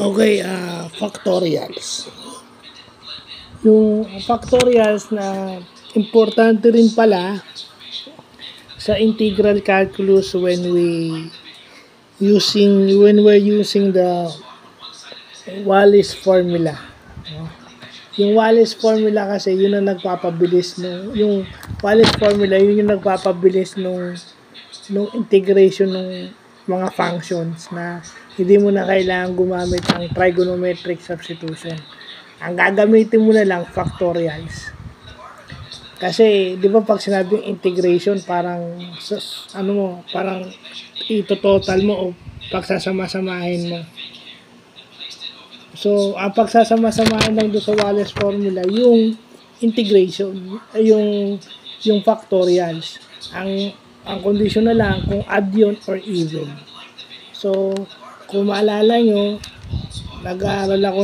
Okay, factorials. Yung factorials na importante rin pala sa integral calculus when we're using the Wallis formula. Yung Wallis formula kasi yun ang nagpapabilis yung Wallis formula yun yung nagpapabilis nung integration ng mga functions na hindi mo na kailangan gumamit ng trigonometric substitution. Ang gagamitin mo na lang factorials. Kasi, di ba pag sinabing integration, parang, parang ito-total mo o pagsasama-samahin mo. So, ang pagsasama-samahin lang doon sa Wallis formula, yung integration, yung factorials. Ang condition na lang kung odd yun or even. So, kung maalala nyo, nag-aaral ako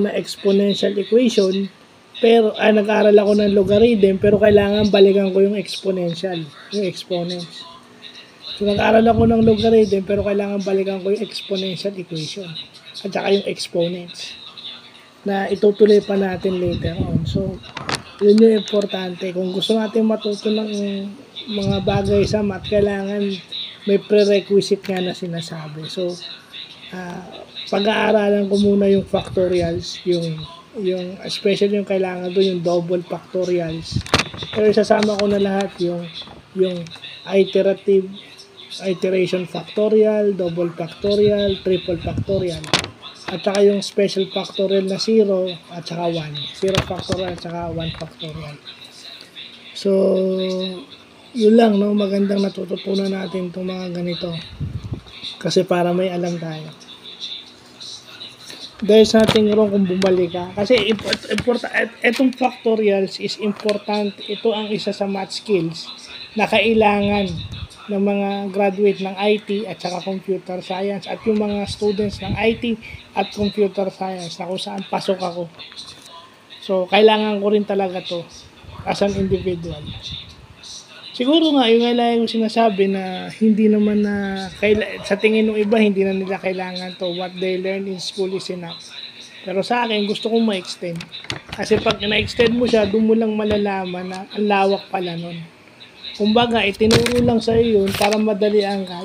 ng exponential equation, pero nag-aaral ako ng logarithm, pero kailangan balikan ko yung exponential, yung exponents. So, nag-aaral ako ng logarithm, pero kailangan balikan ko yung exponential equation at saka yung exponents na itutuloy pa natin later on. So, yun yung importante. Kung gusto natin matuto ng mga bagay sa math, kailangan may prerequisite nga na sinasabi. So, pag-aaralan ko muna yung factorials, yung especially yung kailangan doon, yung double factorials. Pero sasama ko na lahat yung iteration factorial, double factorial, triple factorial. At saka yung special factorial na 0 at saka 1. 0 factorial at saka 1 factorial. So, yun lang, no? Magandang natututunan natin itong mga ganito. Kasi para may alam tayo. There's nothing wrong kung bumalik ka. Kasi itong factorials is important. Ito ang isa sa math skills na kailangan ng mga graduate ng IT at saka computer science at yung mga students ng IT at computer science na kung saan pasok ako. So, kailangan ko rin talaga to as an individual. Siguro nga, yung kailangan ko sinasabi na hindi naman na, sa tingin ng iba, hindi na nila kailangan to. What they learn in school is enough. Pero sa akin, gusto kong ma-extend. Kasi pag na-extend mo siya, doon mo lang malalaman na ang lawak pala nun. Kumbaga, itinuro lang sa iyo yun para madalian ka.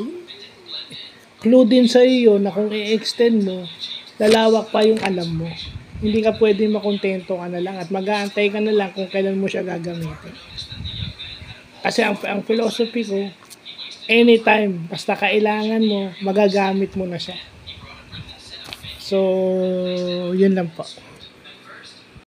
Clue din sa iyo na kung i-extend mo, lalawak pa yung alam mo. Hindi ka pwede makontento ka na lang at mag-aantay ka na lang kung kailan mo siya gagamitin. Kasi ang philosophy ko, anytime, basta kailangan mo, magagamit mo na siya. So, yun lang po.